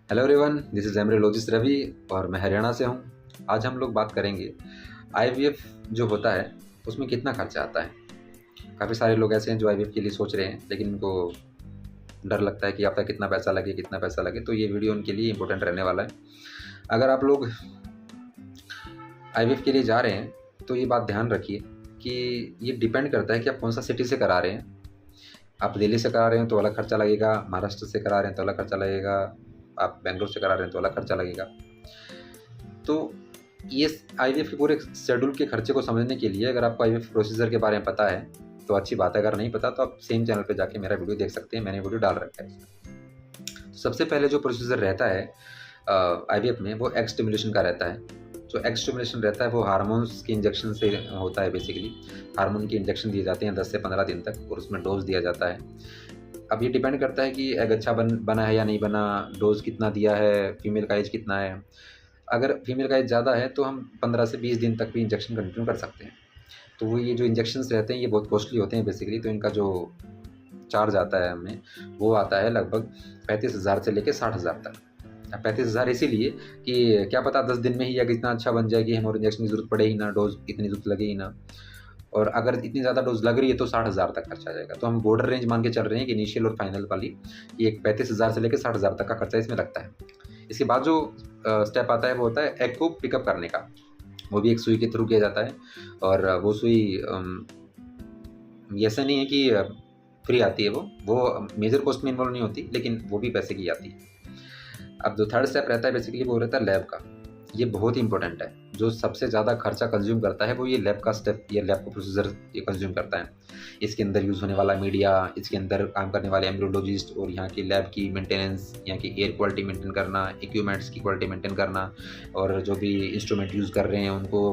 Hello everyone, this is embryologist Ravi और मैं हरियाणा से हूँ। आज हम लोग बात करेंगे आईवीएफ जो होता है उसमें कितना खर्चा आता है। काफ़ी सारे लोग ऐसे हैं जो आईवीएफ के लिए सोच रहे हैं, लेकिन उनको डर लगता है कि आपका कितना पैसा लगे। तो ये वीडियो उनके लिए इम्पोर्टेंट रहने वाला है। अगर आप लोग आईवीएफ के लिए जा रहे हैं तो ये बात ध्यान रखिए कि ये डिपेंड करता है कि आप कौन सा सिटी से करा रहे हैं। आप दिल्ली से करा रहे हैं तो अलग खर्चा लगेगा, महाराष्ट्र से करा रहे हैं तो अलग खर्चा लगेगा, आप बेंगलोर से करा रहे हैं तो अलग खर्चा लगेगा। तो ये आईवीएफ के पूरे शेड्यूल के खर्चे को समझने के लिए अगर आपको आईवीएफ प्रोसीजर के बारे में पता है तो अच्छी बात है, अगर नहीं पता तो आप सेम चैनल पे जाके मेरा वीडियो देख सकते हैं, मैंने वीडियो डाल रखा है। तो सबसे पहले जो प्रोसीजर रहता है आईवीएफ में वो एग स्टिमुलेशन का रहता है। जो एग स्टिमुलेशन रहता है वो हार्मोन्स के इंजेक्शन से होता है। बेसिकली हार्मोन के इंजेक्शन दिए जाते हैं 10 से 15 दिन तक और उसमें डोज दिया जाता है। अब ये डिपेंड करता है कि एग अच्छा बना है या नहीं बना, डोज कितना दिया है, फीमेल का एज कितना है। अगर फीमेल का एज ज़्यादा है तो हम 15 से 20 दिन तक भी इंजेक्शन कंटिन्यू कर सकते हैं। तो वो ये जो इंजेक्शंस रहते हैं ये बहुत कॉस्टली होते हैं बेसिकली, तो इनका जो चार्ज आता है हमें वो आता है लगभग 35,000 से लेकर 60,000 तक। 35,000 इसीलिए कि क्या पता 10 दिन में ही एग इतना अच्छा बन जाए कि हमें और इंजेक्शन की ज़रूरत पड़े ही ना, डोज इतनी ज़रूरत लगे ही ना। और अगर इतनी ज़्यादा डोज लग रही है तो 60,000 तक खर्चा आ जाएगा। तो हम बॉर्डर रेंज मान के चल रहे हैं कि इनिशियल और फाइनल वाली ये 35,000 से लेकर 60,000 तक का खर्चा इसमें लगता है। इसके बाद जो स्टेप आता है वो होता है एग को पिकअप करने का। वो भी एक सुई के थ्रू किया जाता है और वो सुई ऐसा नहीं है कि फ्री आती है, वो मेजर कॉस्ट में इन्वॉल्व नहीं होती, लेकिन वो भी पैसे की आती है। अब जो थर्ड स्टेप रहता है बेसिकली वो रहता है लैब का। ये बहुत ही इंपॉर्टेंट है। जो सबसे ज़्यादा खर्चा कंज्यूम करता है वो ये लैब का स्टेप, ये लैब का प्रोसीजर ये कंज्यूम करता है। इसके अंदर यूज़ होने वाला मीडिया, इसके अंदर काम करने वाले एम्ब्रियोलॉजिस्ट और यहाँ की लैब की मेंटेनेंस, यहाँ की एयर क्वालिटी मेंटेन करना, इक्विपमेंट्स की क्वालिटी मेंटेन करना और जो भी इंस्ट्रूमेंट यूज़ कर रहे हैं उनको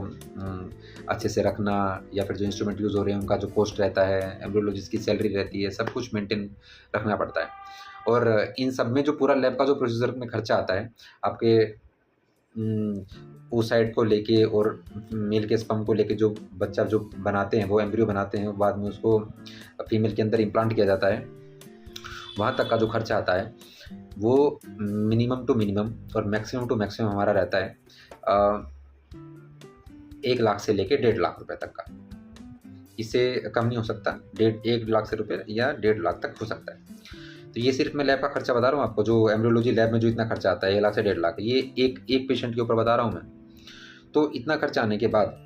अच्छे से रखना, या फिर जो इंस्ट्रूमेंट यूज़ हो रहे हैं उनका जो कॉस्ट रहता है, एम्ब्रियोलॉजिस्ट की सैलरी रहती है, सब कुछ मेंटेन रखना पड़ता है। और इन सब में जो पूरा लैब का जो प्रोसीजर में खर्चा आता है आपके oocyte को लेके और मेल के स्पर्म को लेके, जो बच्चा जो बनाते हैं वो एम्ब्रियो बनाते हैं, बाद में उसको फीमेल के अंदर इम्प्लांट किया जाता है, वहाँ तक का जो खर्चा आता है वो मिनिमम टू मिनिमम और मैक्सिमम टू मैक्सिमम हमारा रहता है 1 लाख से लेके 1.5 लाख रुपए तक का। इससे कम नहीं हो सकता। 1 लाख से रुपये या 1.5 लाख तक हो सकता है। तो ये सिर्फ मैं लैब का खर्चा बता रहा हूँ आपको, जो एम्ब्रियोलॉजी लैब में जो इतना खर्चा आता है 1 लाख से 1.5 लाख, ये एक पेशेंट के ऊपर बता रहा हूँ मैं। तो इतना खर्चा आने के बाद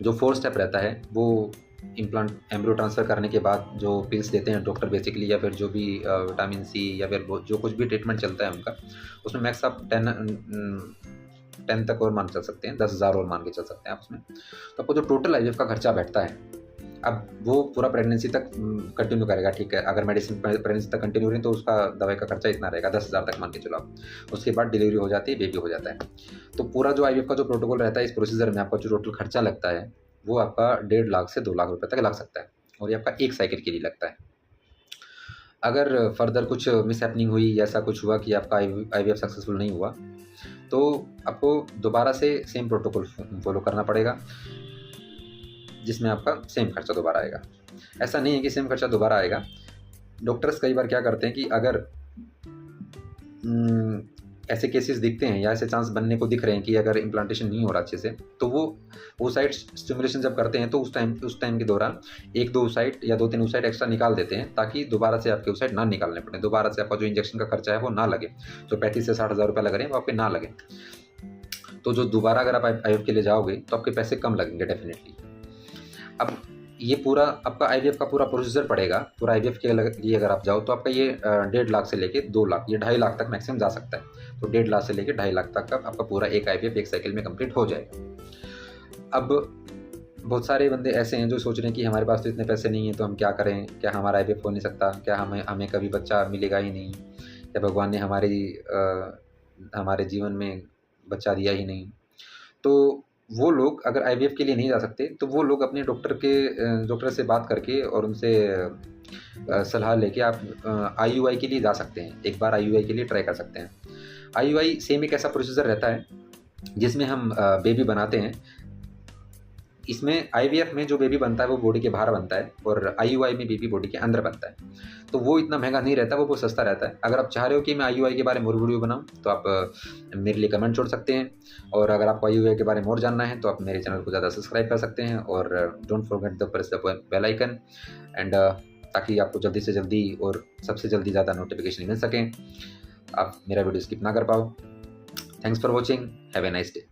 जो 4 स्टेप रहता है वो इम्प्लांट एम्ब्रियो ट्रांसफ़र करने के बाद जो पिल्स देते हैं डॉक्टर बेसिकली, या फिर जो भी विटामिन सी या फिर जो कुछ भी ट्रीटमेंट चलता है उनका, उसमें मैक्स आप 10 तक और मान के चल सकते हैं, 10,000 और मान के चल सकते हैं आप उसमें। तो आपको जो टोटल आईवीएफ का खर्चा बैठता है, अब वो पूरा प्रेगनेंसी तक कंटिन्यू करेगा, ठीक है। अगर मेडिसिन प्रेगनेंसी तक कंटिन्यू रही तो उसका दवाई का खर्चा इतना रहेगा, 10,000 तक मान के चलो आप। उसके बाद डिलीवरी हो जाती है, बेबी हो जाता है। तो पूरा जो आईवीएफ का जो प्रोटोकॉल रहता है, इस प्रोसीजर में आपका जो टोटल खर्चा लगता है वो आपका 1.5 लाख से 2 लाख रुपए तक लग सकता है, और ये आपका एक साइकिल के लिए लगता है। अगर फर्दर कुछ मिसहैपनिंग हुई, ऐसा कुछ हुआ कि आपका आईवीएफ सक्सेसफुल नहीं हुआ, तो आपको दोबारा से सेम प्रोटोकॉल फॉलो करना पड़ेगा, जिसमें आपका सेम खर्चा दोबारा आएगा। ऐसा नहीं है कि सेम खर्चा दोबारा आएगा। डॉक्टर्स कई बार क्या करते हैं कि अगर ऐसे केसेस दिखते हैं या ऐसे चांस बनने को दिख रहे हैं कि अगर इम्प्लांटेशन नहीं हो रहा अच्छे से, तो वो साइट स्टिमुलेशन जब करते हैं तो उस टाइम के दौरान 1-2 oocyte या 2-3 oocyte एक्स्ट्रा निकाल देते हैं, ताकि दोबारा से आपके oocyte ना निकालने पड़े, दोबारा से आपका जो इंजेक्शन का खर्चा है वो ना लगे। जो 35 से 60,000 रुपये लग रहे हैं वो आपके ना लगे। तो जो दोबारा अगर आप आईवीएफ के लिए जाओगे तो आपके पैसे कम लगेंगे डेफिनेटली। अब ये पूरा आपका आईवीएफ का पूरा प्रोसीजर पड़ेगा, पूरा आईवीएफ के लिए अगर आप जाओ तो आपका ये 1.5 लाख से लेके 2 लाख, ये 2.5 लाख तक मैक्सिमम जा सकता है। तो 1.5 लाख से लेके 2.5 लाख तक का आपका पूरा एक आईवीएफ एक साइकिल में कंप्लीट हो जाएगा। अब बहुत सारे बंदे ऐसे हैं जो सोच रहे हैं कि हमारे पास तो इतने पैसे नहीं है तो हम क्या करें, क्या हमारा आईवीएफ हो नहीं सकता, क्या हमें कभी बच्चा मिलेगा ही नहीं, या भगवान ने हमारे जीवन में बच्चा दिया ही नहीं। तो वो लोग अगर आईवीएफ के लिए नहीं जा सकते तो वो लोग अपने डॉक्टर से बात करके और उनसे सलाह लेके आप आईयूआई के लिए जा सकते हैं। एक बार आईयूआई के लिए ट्राई कर सकते हैं। आईयूआई सेम एक ऐसा प्रोसीजर रहता है जिसमें हम बेबी बनाते हैं इसमें आईवीएफ में जो बेबी बनता है वो बॉडी के बाहर बनता है, और आईयूआई में बेबी बॉडी के अंदर बनता है। तो वो इतना महंगा नहीं रहता, वो बहुत सस्ता रहता है। अगर आप चाह रहे हो कि मैं आईयूआई के बारे में और वीडियो बनाऊँ तो आप मेरे लिए कमेंट छोड़ सकते हैं, और अगर आपको आईयूआई के बारे में और जानना है तो आप मेरे चैनल को ज़्यादा सब्सक्राइब कर सकते हैं, और don't forget the press the bell icon and ताकि आपको जल्दी से जल्दी और सबसे जल्दी ज़्यादा नोटिफिकेशन मिल सकें, आप मेरा वीडियो स्किप ना कर पाओ। Thanks for watching, have a nice day.